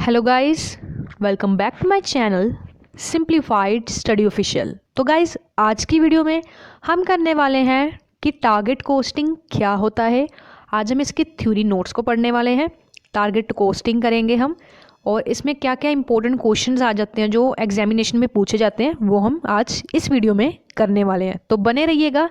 Hello guys, welcome back to my channel simplified study official. तो guys, आज की video में हम करने वाले हैं कि टारगेट कोस्टिंग क्या होता है। आज हम इसकी थ्योरी नोट्स को पढ़ने वाले हैं। टारगेट कोस्टिंग करेंगे हम, और इसमें क्या क्या इंपॉर्टेंट क्वेश्चंस आ जाते हैं जो एग्जामिनेशन में पूछे जाते हैं, वो हम आज इस वीडियो में करने वाले हैं। तो बने रहिएगा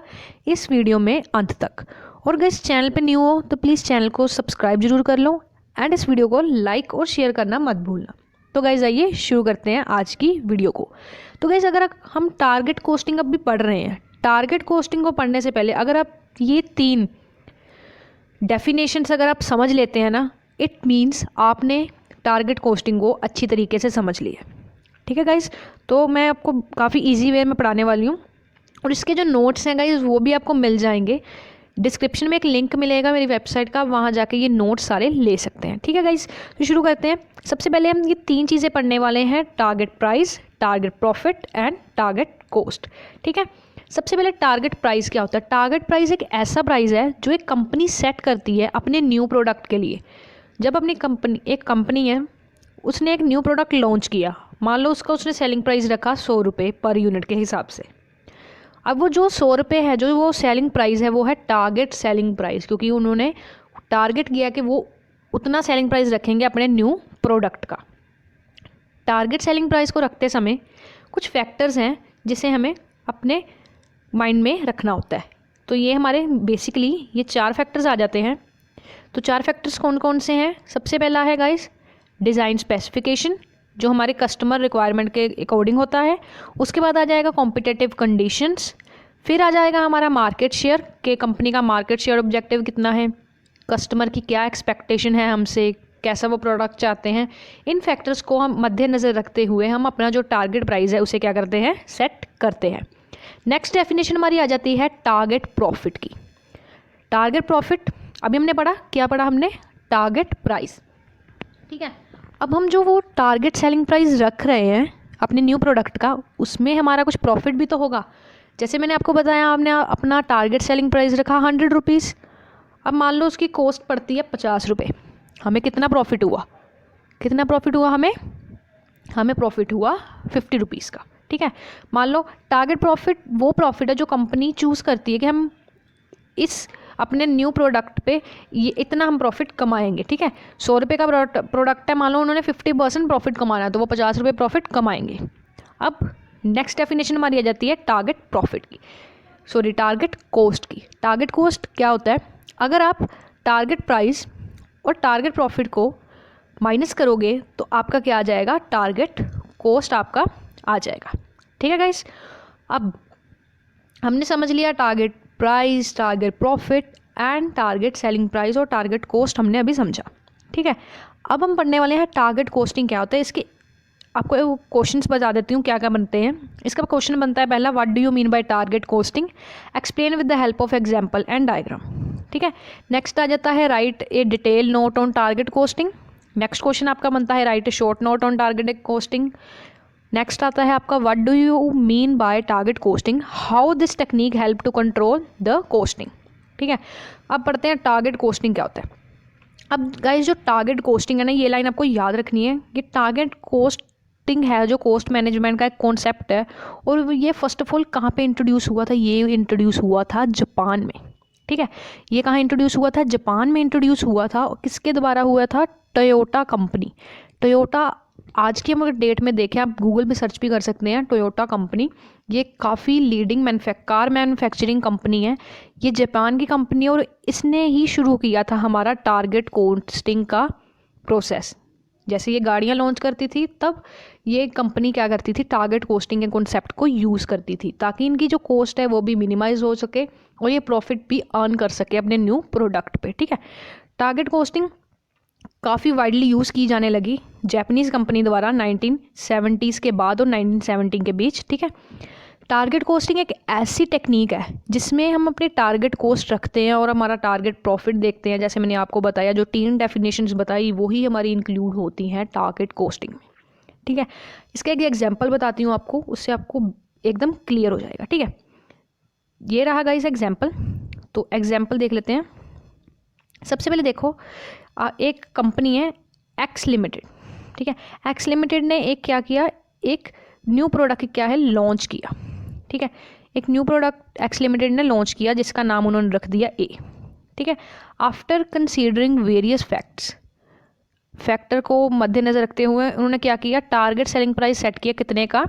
इस वीडियो में अंत तक। और गाइस, चैनल पे न्यू हो तो प्लीज़ चैनल को सब्सक्राइब जरूर कर लो एंड इस वीडियो को लाइक और शेयर करना मत भूलना। तो गाइज़, आइए शुरू करते हैं आज की वीडियो को। तो गाइज़, अगर हम टारगेट कोस्टिंग अब भी पढ़ रहे हैं, टारगेट कोस्टिंग को पढ़ने से पहले अगर आप ये 3 डेफिनेशंस अगर आप समझ लेते हैं ना, इट मीन्स आपने टारगेट कोस्टिंग को अच्छी तरीके से समझ लिया। ठीक है गाइज़, तो मैं आपको काफ़ी ईजी वे में पढ़ाने वाली हूँ, और इसके जो नोट्स हैं गाइज़ वो भी आपको मिल जाएंगे। डिस्क्रिप्शन में एक लिंक मिलेगा मेरी वेबसाइट का, वहाँ जाके ये नोट्स सारे ले सकते हैं। ठीक है गाइस, तो शुरू करते हैं। सबसे पहले हम ये 3 चीज़ें पढ़ने वाले हैं: target price, target profit and target cost. ठीक है, सबसे पहले टारगेट प्राइस क्या होता है। टारगेट प्राइस एक ऐसा प्राइस है जो एक कंपनी सेट करती है अपने न्यू प्रोडक्ट के लिए। जब अपनी एक कंपनी है, उसने एक न्यू प्रोडक्ट लॉन्च किया, मान लो उसका उसने सेलिंग प्राइस रखा 100 रुपये पर यूनिट के हिसाब से। अब वो जो 100 रुपये है, जो वो सेलिंग प्राइस है, वो है टारगेट सेलिंग प्राइस, क्योंकि उन्होंने टारगेट किया कि वो उतना सेलिंग प्राइस रखेंगे अपने न्यू प्रोडक्ट का। टारगेट सेलिंग प्राइस को रखते समय कुछ फैक्टर्स हैं जिसे हमें अपने माइंड में रखना होता है। तो ये हमारे बेसिकली ये 4 फैक्टर्स आ जाते हैं। तो 4 फैक्टर्स कौन कौन से हैं? सबसे पहला है गाइस डिज़ाइन स्पेसिफिकेशन, जो हमारे कस्टमर रिक्वायरमेंट के अकॉर्डिंग होता है। उसके बाद आ जाएगा कॉम्पिटिटिव कंडीशंस। फिर आ जाएगा हमारा मार्केट शेयर, कि कंपनी का मार्केट शेयर ऑब्जेक्टिव कितना है, कस्टमर की क्या एक्सपेक्टेशन है हमसे, कैसा वो प्रोडक्ट चाहते हैं। इन फैक्टर्स को हम मद्देनज़र रखते हुए हम अपना जो टारगेट प्राइस है उसे क्या करते हैं, सेट करते हैं। नेक्स्ट डेफिनेशन हमारी आ जाती है टारगेट प्रॉफिट की। टारगेट प्रॉफिट अभी हमने पढ़ा, क्या पढ़ा हमने? Target price. ठीक है, अब हम जो वो टारगेट सेलिंग प्राइस रख रहे हैं अपने न्यू प्रोडक्ट का, उसमें हमारा कुछ प्रॉफिट भी तो होगा। जैसे मैंने आपको बताया, आपने अपना टारगेट सेलिंग प्राइस रखा 100 रुपीज़। अब मान लो उसकी कॉस्ट पड़ती है 50 रुपये, हमें कितना प्रॉफिट हुआ? कितना प्रॉफिट हुआ हमें प्रॉफिट हुआ 50 रुपीज़ का। ठीक है, मान लो टारगेट प्रॉफिट वो प्रॉफिट है जो कंपनी चूज़ करती है कि हम इस अपने न्यू प्रोडक्ट पे ये इतना हम प्रॉफिट कमाएंगे। ठीक है, 100 रुपये का प्रोडक्ट है, मान लो उन्होंने 50% प्रॉफिट कमाना है, तो वो 50 रुपये प्रॉफिट कमाएंगे। अब नेक्स्ट डेफिनेशन हमारी आ जाती है टारगेट प्रॉफिट की, सॉरी टारगेट कोस्ट की। टारगेट कोस्ट क्या होता है? अगर आप टारगेट प्राइस और टारगेट प्रॉफिट को माइनस करोगे तो आपका क्या आ जाएगा? टारगेट कोस्ट आपका आ जाएगा। ठीक है गाइस, अब हमने समझ लिया target price, target profit and target selling price, और टारगेट कोस्ट हमने अभी समझा। ठीक है, अब हम पढ़ने वाले हैं टारगेट कोस्टिंग क्या होता है। इसके आपको क्वेश्चंस बता देती हूँ क्या क्या बनते हैं। इसका क्वेश्चन बनता है पहला, what do you mean by target costing, explain with the help of example and diagram. ठीक है, नेक्स्ट आ जाता है write a detail note on target costing. Next question आपका बनता है write a short note on target costing. Next आता है आपका what do you mean by target costing, how this technique help to control the costing. ठीक है, अब पढ़ते हैं टारगेट कोस्टिंग क्या होता है। अब गाइस, जो टारगेट कोस्टिंग है ना, ये लाइन आपको याद रखनी है। ये टारगेट कोस्टिंग है जो कोस्ट मैनेजमेंट का एक कॉन्सेप्ट है, और ये फर्स्ट ऑफ ऑल कहाँ पे इंट्रोड्यूस हुआ था? ये इंट्रोड्यूस हुआ था जापान में। ठीक है, ये कहाँ इंट्रोड्यूस हुआ था? जापान में इंट्रोड्यूस हुआ था। किसके द्वारा हुआ था? Toyota company. टोयोटा आज की हम अगर डेट में देखें, आप गूगल पे सर्च भी कर सकते हैं, टोयोटा कंपनी ये काफ़ी लीडिंग कार मैन्युफैक्चरिंग कंपनी है। ये जापान की कंपनी है, और इसने ही शुरू किया था हमारा टारगेट कोस्टिंग का प्रोसेस। जैसे ये गाड़ियाँ लॉन्च करती थी, तब ये कंपनी क्या करती थी? टारगेट कोस्टिंग के कॉन्सेप्ट को यूज़ करती थी, ताकि इनकी जो कॉस्ट है वो भी मिनिमाइज हो सके और ये प्रॉफिट भी अर्न कर सके अपने न्यू प्रोडक्ट पे। ठीक है, टारगेट कोस्टिंग काफ़ी वाइडली यूज़ की जाने लगी जापानीज़ कंपनी द्वारा 1970s के बाद और 1970 के बीच। ठीक है, टारगेट कोस्टिंग एक ऐसी टेक्निक है जिसमें हम अपने टारगेट कोस्ट रखते हैं और हमारा टारगेट प्रॉफिट देखते हैं। जैसे मैंने आपको बताया, जो 3 डेफिनेशंस बताई वही हमारी इंक्लूड होती हैं टारगेट कोस्टिंग में। ठीक है, इसका एक एग्जांपल बताती हूँ आपको, उससे आपको एकदम क्लियर हो जाएगा। ठीक है, ये रहा गाइस एग्जांपल। तो एग्जांपल देख लेते हैं। सबसे पहले देखो, एक कंपनी है एक्स लिमिटेड। ठीक है। एक्स लिमिटेड ने एक क्या किया, एक न्यू प्रोडक्ट क्या है लॉन्च किया, ठीक है। एक न्यू प्रोडक्ट एक्स लिमिटेड ने लॉन्च किया जिसका नाम उन्होंने रख दिया ए, ठीक है। आफ्टर कंसीडरिंग वेरियस फैक्टर को मद्देनजर रखते हुए उन्होंने क्या किया, टारगेट सेलिंग प्राइस सेट किया कितने का,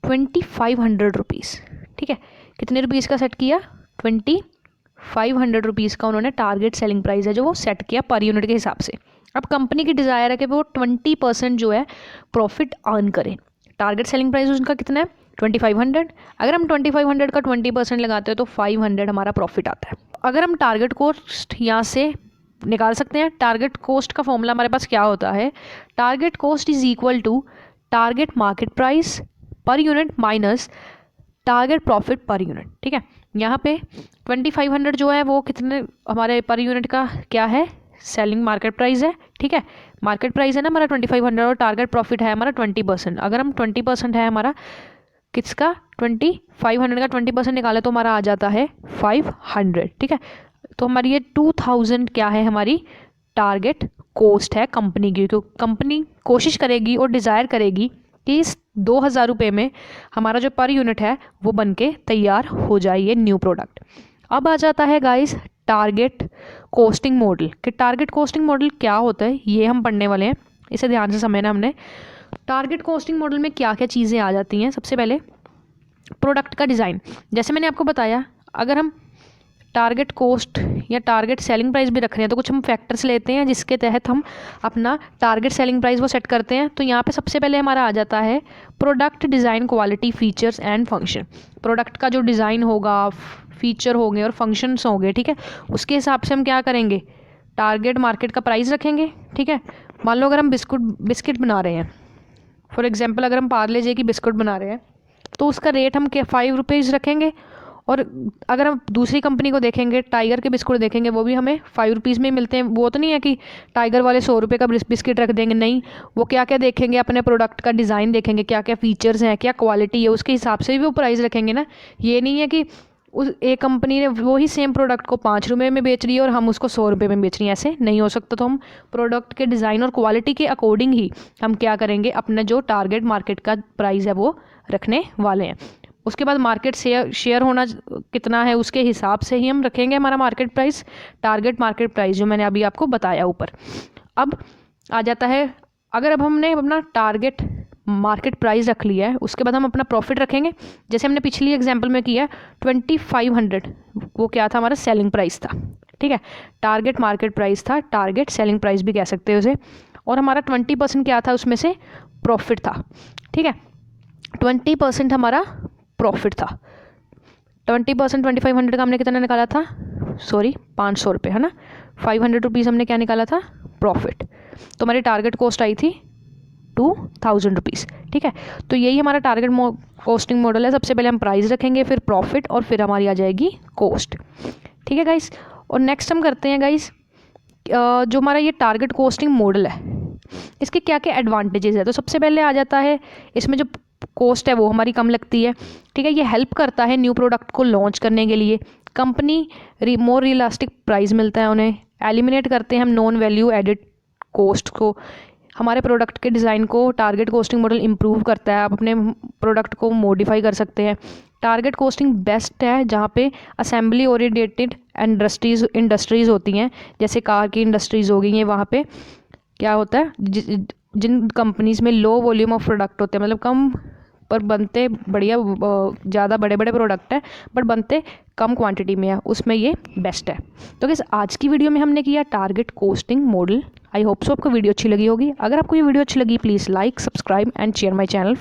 2500 रुपीज़, ठीक है। कितने रुपीज़ का सेट किया, 2500 रुपीज़ का उन्होंने टारगेट सेलिंग प्राइस है जो वो सेट किया पर यूनिट के हिसाब से। अब कंपनी की डिज़ायर है कि वो 20% जो है प्रॉफिट अर्न करें। टारगेट सेलिंग प्राइस उनका कितना है, 2500। अगर हम 2500 का 20% लगाते हैं तो 500 हमारा प्रॉफिट आता है। अगर हम टारगेट कॉस्ट यहाँ से निकाल सकते हैं। टारगेट कॉस्ट का फॉर्मूला हमारे पास क्या होता है, target cost is equal to target market price per unit minus target profit per unit, ठीक है। यहाँ पे 2500 जो है वो कितने हमारे पर यूनिट का क्या है, सेलिंग मार्केट प्राइस है, ठीक है। मार्केट प्राइस है ना हमारा 2500 और टारगेट प्रॉफिट है हमारा 20%। अगर हम 20% है हमारा किसका, 2500 का 20% निकाले तो हमारा आ जाता है 500, ठीक है। तो हमारी ये 2000 क्या है, हमारी टारगेट कॉस्ट है कंपनी की, क्योंकि कंपनी कोशिश करेगी और डिज़ायर करेगी कि इस 2000 रुपये में हमारा जो पर यूनिट है वो बन के तैयार हो जाए ये न्यू प्रोडक्ट। अब आ जाता है गाइस टारगेट कॉस्टिंग मॉडल, कि टारगेट कॉस्टिंग मॉडल क्या होता है ये हम पढ़ने वाले हैं, इसे ध्यान से समझना हमने। टारगेट कॉस्टिंग मॉडल में क्या क्या चीज़ें आ जाती हैं, सबसे पहले प्रोडक्ट का डिज़ाइन। जैसे मैंने आपको बताया, अगर हम टारगेट कॉस्ट या टारगेट सेलिंग प्राइस भी रख रहे हैं तो कुछ हम फैक्टर्स लेते हैं जिसके तहत हम अपना टारगेट सेलिंग प्राइस वो सेट करते हैं। तो यहाँ पे सबसे पहले हमारा आ जाता है product design, quality, features and function. Product का जो डिज़ाइन होगा, फीचर होंगे और फंक्शंस होंगे, ठीक है, उसके हिसाब से हम क्या करेंगे, टारगेट मार्केट का प्राइस रखेंगे, ठीक है। मान लो अगर हम बिस्किट बना रहे हैं, फॉर एग्जाम्पल अगर हम पार्ले जे की बिस्कुट बना रहे हैं तो उसका रेट हम क्या 5 रुपीज़ रखेंगे। और अगर हम दूसरी कंपनी को देखेंगे, टाइगर के बिस्कुट देखेंगे, वो भी हमें 5 रुपीज़ में ही मिलते हैं। वो तो नहीं है कि टाइगर वाले 100 रुपये का बिस्किट रख देंगे, नहीं, वो क्या क्या देखेंगे, अपने प्रोडक्ट का डिज़ाइन देखेंगे, क्या क्या फीचर्स हैं, क्या क्वालिटी है, उसके हिसाब से भी वो प्राइस रखेंगे ना। ये नहीं है कि उस एक कंपनी ने वही सेम प्रोडक्ट को 5 रुपये में बेच रही है और हम उसको 100 रुपये में बेच रही हैं, ऐसे नहीं हो सकता। तो हम प्रोडक्ट के डिज़ाइन और क्वालिटी के अकॉर्डिंग ही हम क्या करेंगे, अपना जो टारगेट मार्केट का प्राइस है वो रखने वाले हैं। उसके बाद मार्केट शेयर होना कितना है उसके हिसाब से ही हम रखेंगे हमारा market price, target market price जो मैंने अभी आपको बताया ऊपर। अब आ जाता है, अगर अब हमने अपना टारगेट मार्केट प्राइस रख लिया है, उसके बाद हम अपना प्रॉफिट रखेंगे। जैसे हमने पिछली एग्जांपल में किया 2500, वो क्या था, हमारा सेलिंग प्राइस था, ठीक है। टारगेट मार्केट प्राइस था, टारगेट सेलिंग प्राइस भी कह सकते हैं उसे। और हमारा 20% क्या था, उसमें से प्रॉफिट था, ठीक है। 20% हमारा प्रॉफिट था। 20% 2500 का हमने कितना निकाला था, 500 रुपये, है ना। 500 रुपीज़ हमने क्या निकाला था, प्रॉफिट। तो हमारी टारगेट कॉस्ट आई थी 2000 रुपीज़, ठीक है। तो यही हमारा टारगेट कॉस्टिंग मॉडल है। सबसे पहले हम प्राइस रखेंगे, फिर प्रॉफिट, और फिर हमारी आ जाएगी कॉस्ट, ठीक है गाइस। और नेक्स्ट हम करते हैं गाइस, जो हमारा ये टारगेट कॉस्टिंग मॉडल है इसके क्या क्या एडवांटेजेस है। तो सबसे पहले आ जाता है, इसमें जो कॉस्ट है वो हमारी कम लगती है, ठीक है। ये हेल्प करता है न्यू प्रोडक्ट को लॉन्च करने के लिए। कंपनी मोर रियलिस्टिक प्राइस मिलता है उन्हें। एलिमिनेट करते हैं हम नॉन वैल्यू एडिड कॉस्ट को। हमारे प्रोडक्ट के डिज़ाइन को टारगेट कॉस्टिंग मॉडल इंप्रूव करता है। आप अपने प्रोडक्ट को मॉडिफाई कर सकते हैं। टारगेट कॉस्टिंग बेस्ट है जहाँ पे असेंबली ओरिएंटेड इंडस्ट्रीज़ होती हैं, जैसे कार की इंडस्ट्रीज़ हो गई हैं। वहाँ पे क्या होता है, जिन कंपनीज़ में लो वॉल्यूम ऑफ प्रोडक्ट होते हैं, मतलब कम पर बनते बढ़िया ज़्यादा बड़े बड़े प्रोडक्ट हैं बट बनते कम क्वांटिटी में है, उसमें ये बेस्ट है। तो गाइस आज की वीडियो में हमने किया target costing model. I hope so आपको वीडियो अच्छी लगी होगी। अगर आपको ये वीडियो अच्छी लगी please like, subscribe and share my channel.